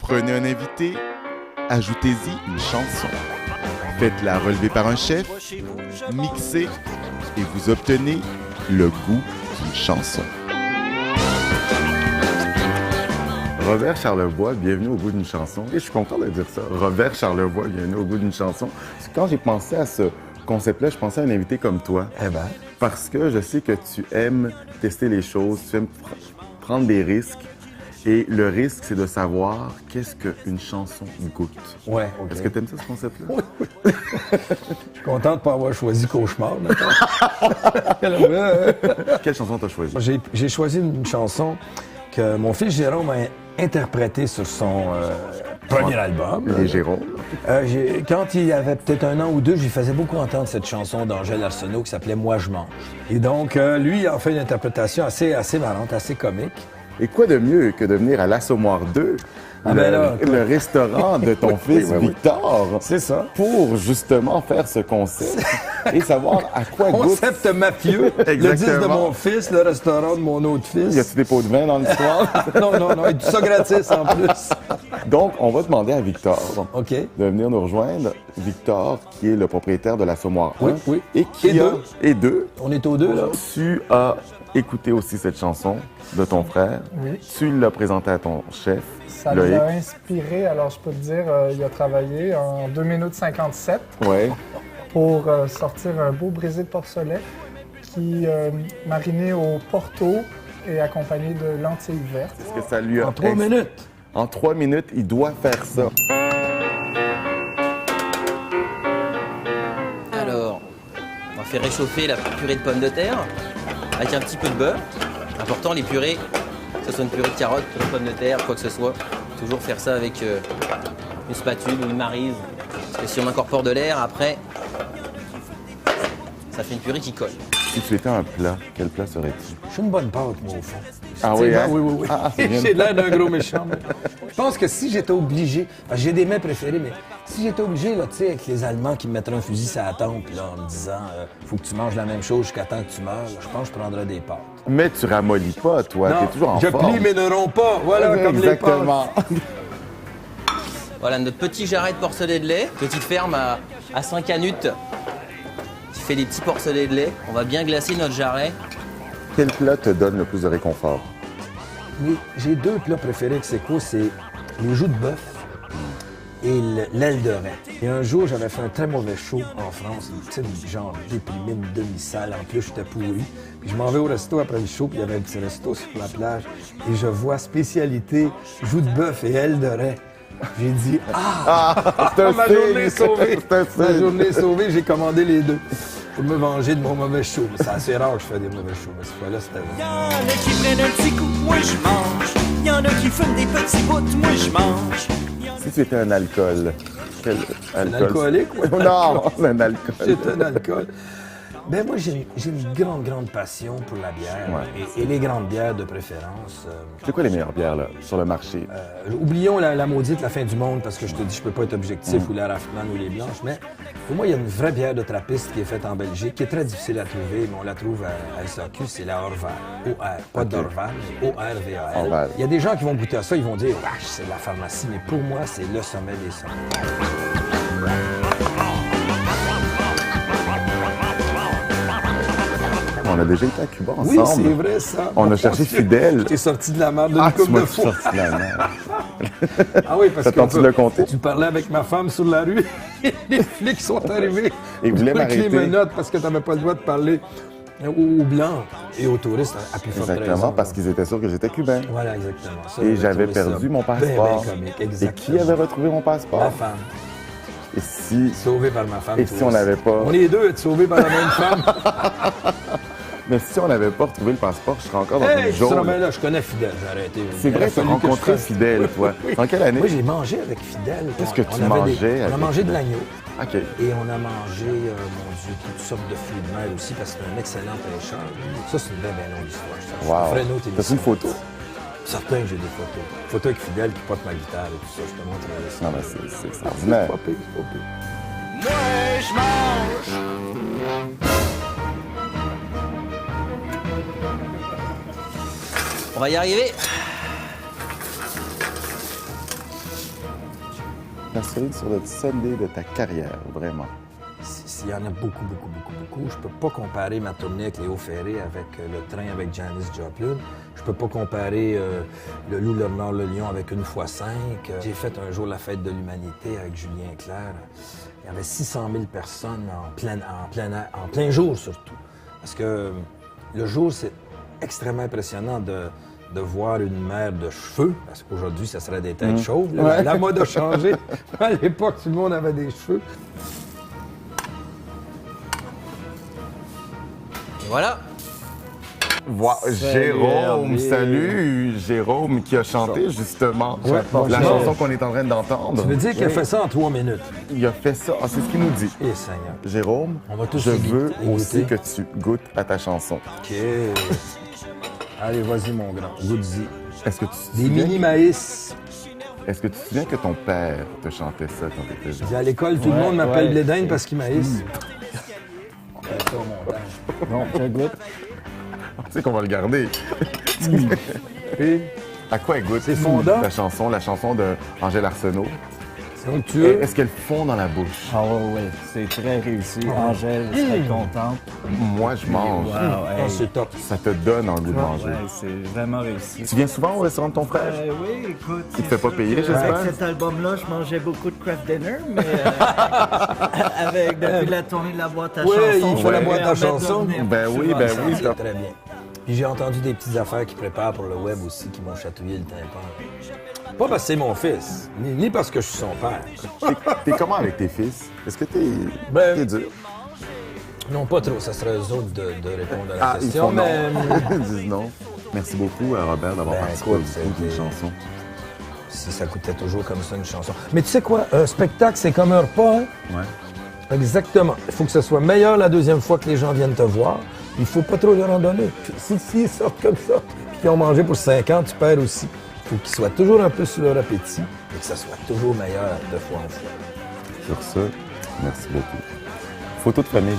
Prenez un invité, ajoutez-y une chanson. Faites-la relever par un chef, mixez et vous obtenez le goût d'une chanson. Robert Charlevoix, bienvenue au goût d'une chanson. Et je suis content de dire ça. Robert Charlevoix, bienvenue au goût d'une chanson. Quand j'ai pensé à ce concept-là, je pensais à un invité comme toi. Eh ben. Parce que je sais que tu aimes tester les choses, tu aimes prendre des risques. Et le risque, c'est de savoir qu'est-ce qu'une chanson goûte. Ouais, OK. Est-ce que tu aimes ça, ce concept-là? Oui. Je suis content de ne pas avoir choisi Cauchemar. Quelle chanson t'as choisi? J'ai choisi une chanson que mon fils Jérôme a interprétée sur son premier album. Les Jérôme. Quand il avait peut-être 1 an ou 2, j'y faisais beaucoup entendre cette chanson d'Angèle Arsenault qui s'appelait « Moi, je mange ». Et donc, lui, il a fait une interprétation assez marrante, assez comique. Et quoi de mieux que de venir à l'Assommoir 2, le restaurant de ton fils Victor, c'est ça, pour justement faire ce concept et savoir à quoi goûte. Concept mafieux, le disque de mon fils, le restaurant de mon autre fils. Y a-t-il des pots de vin dans l'histoire? Non, et tout ça gratis en plus. Donc, on va demander à Victor de venir nous rejoindre. Victor, qui est le propriétaire de l'Assommoir 1. Oui. Et qui a... Et 2. On est aux 2, là. Tu as écouté aussi cette chanson de ton frère. Oui. Tu l'as présentée à ton chef. Ça l'a inspiré, alors je peux te dire, il a travaillé en 2 minutes 57 pour sortir un beau brisé de porcelet qui mariné au porto et accompagné de lentilles vertes. Est-ce que ça lui a... En 3 minutes? En 3 minutes, il doit faire ça. Alors, on va faire réchauffer la purée de pommes de terre avec un petit peu de beurre. Important, les purées, que ce soit une purée de carottes, purée de pommes de terre, quoi que ce soit. Toujours faire ça avec une spatule ou une maryse. Parce que si on incorpore de l'air, après, ça fait une purée qui colle. Si tu étais un plat, quel plat serais-tu? Je suis une bonne pâte, moi, au fond. Ah oui, hein? Oui. J'ai l'air d'un gros méchant. Je pense que si j'étais obligé, parce que j'ai des mets préférés, mais si j'étais obligé, là, tu sais, avec les Allemands qui me mettraient un fusil sur la tempe, là, en me disant faut que tu manges la même chose jusqu'à temps que tu meurs, là, je pense que je prendrais des pâtes. Mais tu ramollis pas, toi. T'es toujours en forme. Je plie mais ne romps pas. Voilà, comme exactement. Les pâtes. Voilà, notre petit jarret de porcelet de lait. Petite ferme à 5 canutes. Qui fait des petits porcelets de lait. On va bien glacer notre jarret. Quel plat te donne le plus de réconfort? Oui, j'ai 2 plats préférés que c'est quoi? C'est les joues de bœuf et l'aile de raie. Et un jour, j'avais fait un très mauvais show en France, une petite genre déprimée, une demi-salle. En plus, j'étais pourri. Puis je m'en vais au resto après le show, puis il y avait un petit resto sur la plage. Et je vois spécialité joues de bœuf et aile de raie. J'ai dit ma journée est sauvée. Ma journée est sauvée, j'ai commandé les 2. Pour me venger de mon mauvais show. C'est assez rare que je fais des mauvais shows, mais cette fois-là, c'était... Il y en a qui prennent un petit coup, moi je mange. Il y en a qui fument des petits bouts, moi je mange. Si tu étais un alcool, quel alcool? Un alcoolique? Ouais, non, un alcool. C'est un alcool. Ben moi, j'ai une grande passion pour la bière et les grandes bières de préférence. C'est quoi les meilleures bières là, sur le marché? Oublions la maudite La Fin du Monde, parce que je te dis, je peux pas être objectif, ou la Raffman ou les Blanches, mais pour moi, il y a une vraie bière de trappiste qui est faite en Belgique, qui est très difficile à trouver, mais on la trouve à SAQ, c'est la Orval. O-R, pas d'Orval, mais O-R-V-A-L. Il y a des gens qui vont goûter à ça, ils vont dire, wesh, c'est de la pharmacie, mais pour moi, c'est le sommet des sommets. On a déjà été à Cuba ensemble. Oui, c'est vrai, ça. On a cherché Fidèle. T'es sorti de la merde d'une couple de fois. Sorti de la merde. Ah oui, parce que tu parlais avec ma femme sur la rue, les flics sont arrivés. Ils voulaient m'arrêter. Les menottes parce que t'avais pas le droit de parler aux Blancs et aux touristes à plus forte raison. Exactement, parce qu'ils étaient sûrs que j'étais cubain. Voilà, exactement. Ça, et j'avais perdu mon passeport. Ben comique, et qui avait retrouvé mon passeport? Ma femme. Et si... Sauvé par ma femme. Et si on n'avait pas... On est 2 à être sauvés par la même femme. Mais si on n'avait pas retrouvé le passeport, je serais encore dans une jaune. Mais là, je connais Fidèle, j'ai arrêté. C'est vrai, tu as rencontré Fidèle, toi. En quelle année? Moi, j'ai mangé avec Fidèle. Qu'est-ce que tu mangeais? On a mangé de l'agneau. OK. Et on a mangé, mon Dieu, toutes sortes de fruits de mer aussi, parce que c'est un excellent pêcheur. Ça, c'est une belle longue histoire. Wow. T'as-tu une photo? Certain que j'ai des photos. Photos avec Fidèle qui porte ma guitare et tout ça. Je te montre ça. Non, mais c'est extraordinaire. C'est pas pire, c'est pas pire. Moi je mange. On va y arriver. t'assurer sur le Sunday de ta carrière, vraiment? Il y en a beaucoup, beaucoup, beaucoup, beaucoup. Je peux pas comparer ma tournée avec Léo Ferré, avec le train avec Janis Joplin. Je peux pas comparer le Loup, le Renard, le Lion avec Une fois 5. J'ai fait un jour la fête de l'humanité avec Julien Clerc. Il y avait 600 000 personnes en plein jour surtout. Parce que le jour, c'est extrêmement impressionnant de voir une mer de cheveux, parce qu'aujourd'hui, ça serait des têtes chauves. Là. Ouais. La mode a changé. À l'époque, tout le monde avait des cheveux. Voilà. Jérôme, salut! Jérôme qui a chanté justement la chanson qu'on est en train d'entendre. Tu veux dire qu'il a fait ça en 3 minutes? Il a fait ça, c'est ce qu'il nous dit. Eh Seigneur. Jérôme, je veux aussi que tu goûtes à ta chanson. OK. Allez, vas-y mon grand, goûte-y. Est-ce que tu des mini-maïs. Est-ce que tu te souviens que ton père te chantait ça quand tu étais jeune? À l'école, tout le monde m'appelle Blédin parce qu'il maïs. Bon, tu goûtes. Tu sais qu'on va le garder. Et à quoi elle goûte? C'est fondant. La chanson de Angèle Arsenault. C'est onctueux. Est-ce qu'elle fond dans la bouche? Ah oui, c'est très réussi. Angèle serait contente. Moi, je mange. Wow, c'est top. Ça te donne envie de manger. Ouais, c'est vraiment réussi. Tu viens souvent au restaurant de ton frère? Oui, écoute. Il te fait pas payer, j'espère? Avec cet album-là, je mangeais beaucoup de craft dinner, mais depuis la tournée de la boîte à chansons. Oui, il faut la boîte à chansons. Ben oui. C'est très bien. Puis j'ai entendu des petites affaires qu'il prépare pour le web aussi qui m'ont chatouillé le tympan. Pas parce que c'est mon fils, ni parce que je suis son père. T'es comment avec tes fils? Est-ce que t'es dur? Non, pas trop. Ça serait eux autres de répondre à la question, Ils disent non. Merci beaucoup à Robert d'avoir participé à une chanson. Si ça coûtait toujours comme ça, une chanson. Mais tu sais quoi? Un spectacle, c'est comme un repas, hein? Ouais. Exactement. Il faut que ce soit meilleur la deuxième fois que les gens viennent te voir. Il faut pas trop leur en donner. S'ils sortent comme ça, puis qu'ils ont mangé pour 5 ans, tu perds aussi. Il faut qu'ils soient toujours un peu sur leur appétit et que ça soit toujours meilleur de fois en fois. Sur ce, merci beaucoup. Photo de famille.